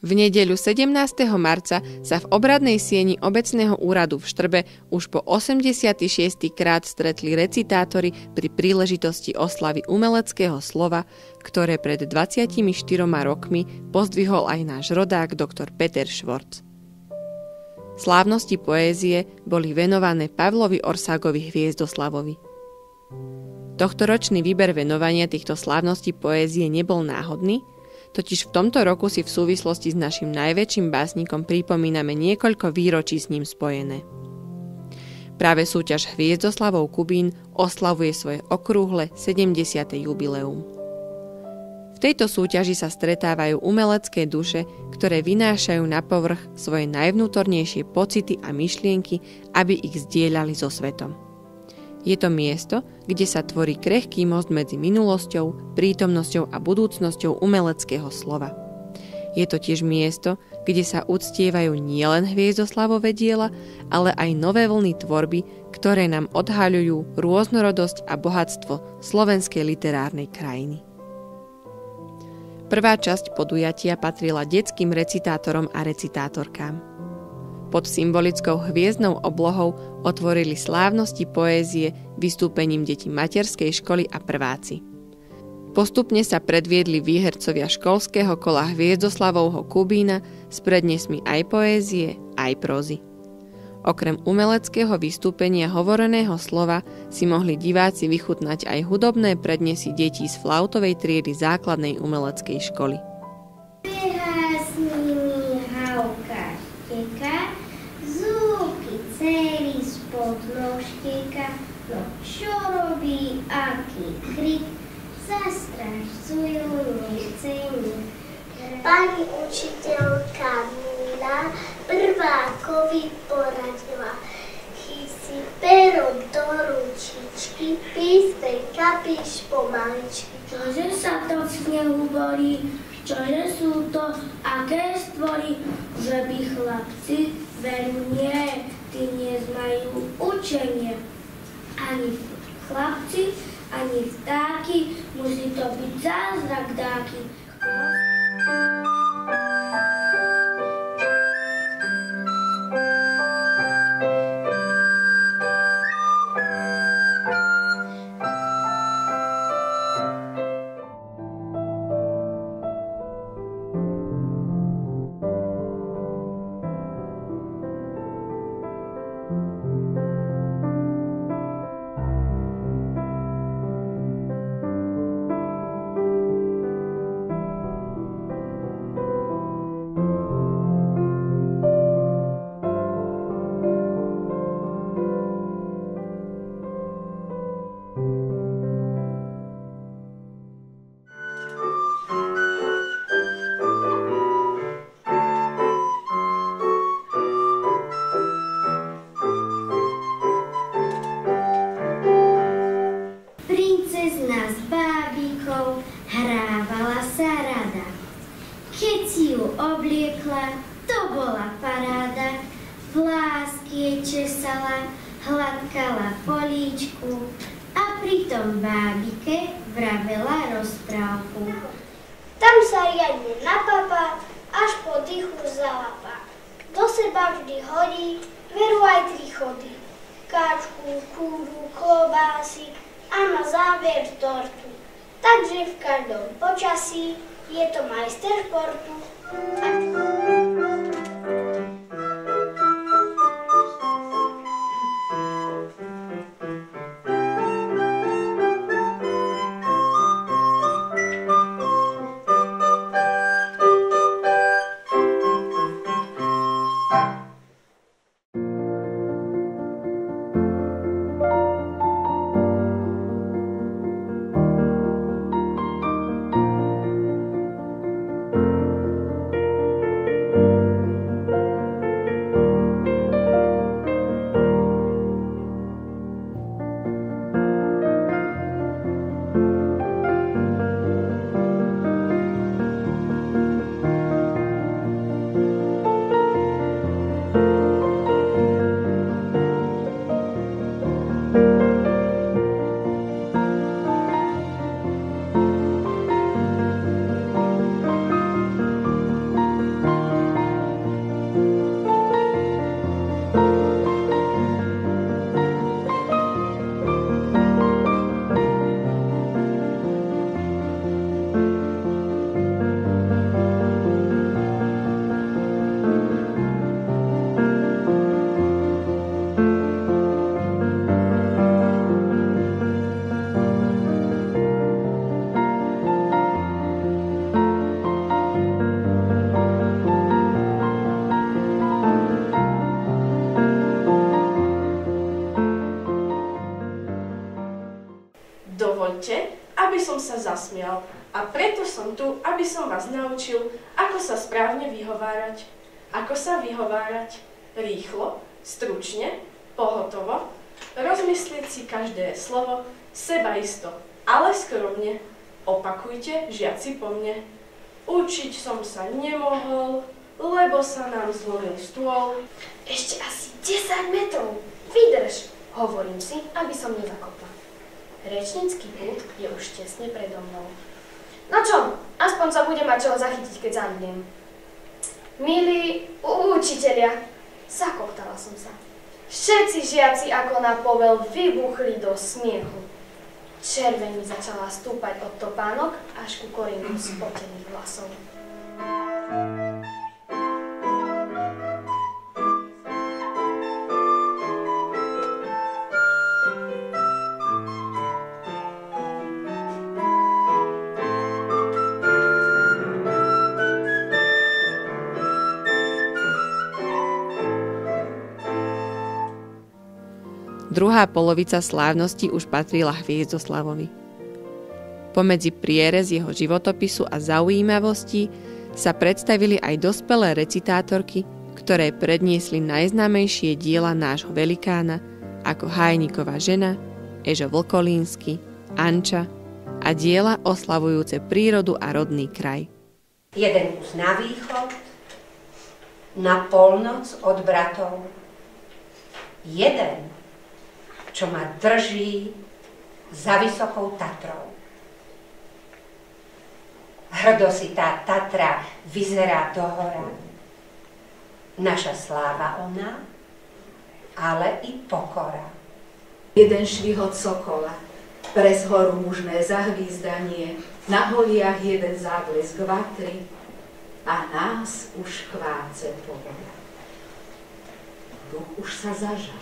V nedeľu 17. marca sa v obradnej sieni obecného úradu v Štrbe už po 86. krát stretli recitátori pri príležitosti oslavy umeleckého slova, ktoré pred 24 rokmi pozdvihol aj náš rodák dr. Peter Švorc. Slávnosti poézie boli venované Pavlovi Orságovi Hviezdoslavovi. Tohtoročný výber venovania týchto slávností poézie nebol náhodný, totiž v tomto roku si v súvislosti s našim najväčším básnikom pripomíname niekoľko výročí s ním spojené. Práve súťaž Hviezdoslavov Kubín oslavuje svoje okrúhle 70. jubileum. V tejto súťaži sa stretávajú umelecké duše, ktoré vynášajú na povrch svoje najvnútornejšie pocity a myšlienky, aby ich zdieľali so svetom. Je to miesto, kde sa tvorí krehký most medzi minulosťou, prítomnosťou a budúcnosťou umeleckého slova. Je to tiež miesto, kde sa uctievajú nielen Hviezdoslavové diela, ale aj nové vlny tvorby, ktoré nám odhaľujú rôznorodosť a bohatstvo slovenskej literárnej krajiny. Prvá časť podujatia patrila detským recitátorom a recitátorkám. Pod symbolickou hviezdnou oblohou otvorili slávnosti poézie vystúpením detí materskej školy a prváci. Postupne sa predviedli výhercovia školského kola Hviezdoslavovho Kubína s prednesmi aj poézie, aj prózy. Okrem umeleckého vystúpenia hovoreného slova si mohli diváci vychutnať aj hudobné prednesy detí z flautovej triedy základnej umeleckej školy. Celý spod nožteka, no čo robí, aký krik, zastrašujú nechcení. Pani učiteľka Mila prvákovi poradila, chyť si pero do ručičky, písmenka píš pomaličky. Čože sa to v snehu borí, čože sú to aké stvory, že by chlapci veru nie. Tí neznajú učenie. Ani chlapci, ani vtáky, musí to byť zázrak dáky. Obliekla, to bola paráda, vlásky jej česala, hladkala políčku a pritom bábike vravela rozprávku. Tam sa riadne napapá, až po dychu zalapá. Do seba vždy hodí, veru aj 3 chody. Káčku, kúru, klobásy a na záver tortu. Takže v každom počasí je to majster športu. aby som sa zasmial. A preto som tu, aby som vás naučil, ako sa správne vyhovárať. Ako sa vyhovárať rýchlo, stručne, pohotovo, rozmyslieť si každé slovo, sebaisto, ale skromne. Opakujte, žiaci po mne. Učiť som sa nemohol, lebo sa nám zlomil stôl. Ešte asi 10 metrov. Vydrž, hovorím si, aby som nezakopla. Rečnícky pult je už tesne predo mnou. No čo, aspoň sa bude mať čoho zachytiť, keď zabudnem. Milí učitelia, zakoptala som sa. Všetci žiaci ako na povel vybuchli do smiechu. Červeň mi začala stúpať od topánok až ku korinu spotených vlasov. Druhá polovica slávnosti už patrila Hviezdoslavovi. Pomedzi prierez jeho životopisu a zaujímavosti sa predstavili aj dospelé recitátorky, ktoré predniesli najznámejšie diela nášho velikána, ako Hajníková žena, Ežo Vlkolínsky, Anča a diela oslavujúce prírodu a rodný kraj. Jeden kus na východ, na polnoc od bratov. Jeden, čo ma drží za Vysokou Tatrou. Hrdo si tá Tatra vyzerá dohora. Naša sláva ona, ale i pokora. Jeden švihot sokola, prez horu mužné zahvízdanie, na holiach jeden záblesk vatry a nás už chváce povoda. Duch už sa zažal.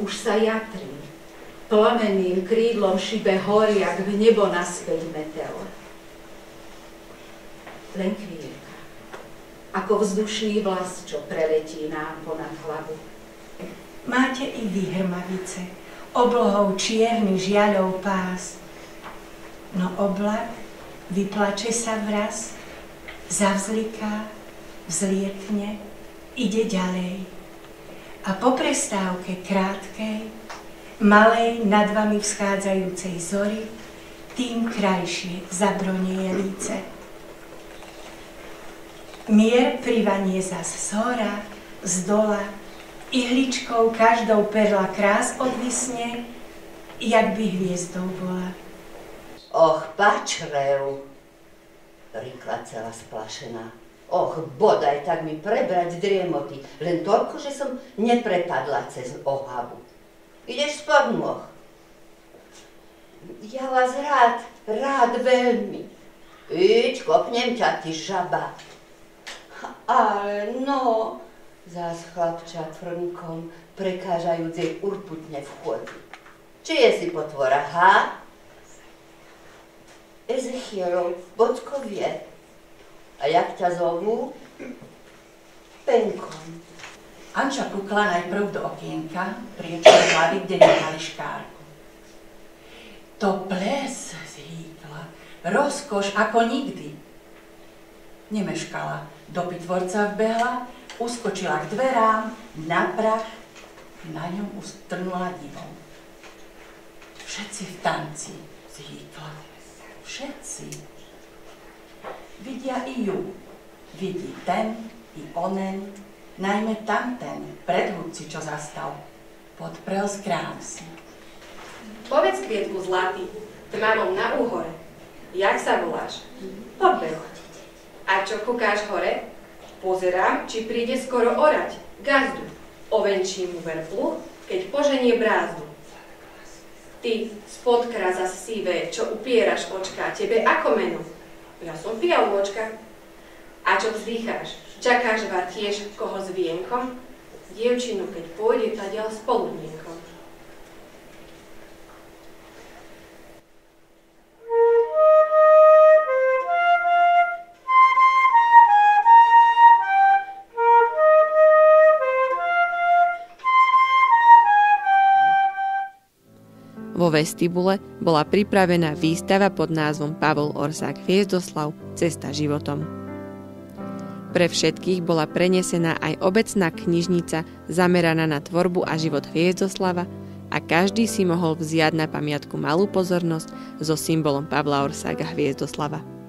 Už sa jatrí, plameným krídlom šibe horiak v nebo naspäť meteor. Len chvíľka, ako vzdušný vlas, čo preletí nám ponad hlavu. Máte i vy hrmavice, oblohou čierny žiaľov pás. No oblak vyplače sa vraz, zavzliká, vzlietne, ide ďalej. A po prestávke krátkej, malej nad vami vzchádzajúcej zory, tým krajšie zabronie je líce. Mier privanie zas z hora, z dola, ihličkou každou perla krás odvisne, jak by hviezdou bola. Och, pačrev, rýkla celá splašená. Och, bodaj, tak mi prebrať z driemoty, len toľko, že som neprepadla cez ohavu. Ideš spať, moch? Ja vás rád veľmi. Iď, kopnem ťa, ty žaba. Ale no, zás chlapča frnkom, prekážajúc jej urputne v chodi. Či je si potvora, ha? Ezechielov, Bocko vie. A jak ťa zovú? Penkom. Anča kukla najprv do okienka, prieč od hlavy, kde nechali škárku. To ples, zhýkla, rozkoš ako nikdy. Nemeškala, do pitvorca vbehla, uskočila k dverám, na prach, na ňom ustrnula divom. Všetci v tanci, zhýkla, všetci. Vidia i ju. Vidí ten i onen, najmä tamten, predhudci, čo zastal. Podprel z krásy. Povedz, kvietku zlatý, tmavom na úhore. Jak sa voláš? Podbeh. A čo kúkáš hore? Pozerám, či príde skoro orať. Gazdu. Ovenčím mu verplu, keď poženie brázdu. Ty, spodkra zas sivé, čo upieraš očka, tebe ako meno? Ja som Piavôčka. A čo vzdycháš? Čakáš va tiež koho s vienkom? Dievčinu, keď pôjde tadiaľ s poludnienkom. Vo Vo vestibule bola pripravená výstava pod názvom Pavol Orsák Hviezdoslav Cesta životom. Pre všetkých bola prenesená aj obecná knižnica zameraná na tvorbu a život Hviezdoslava a každý si mohol vziať na pamiatku malú pozornosť so symbolom Pavla Orsáka Hviezdoslava.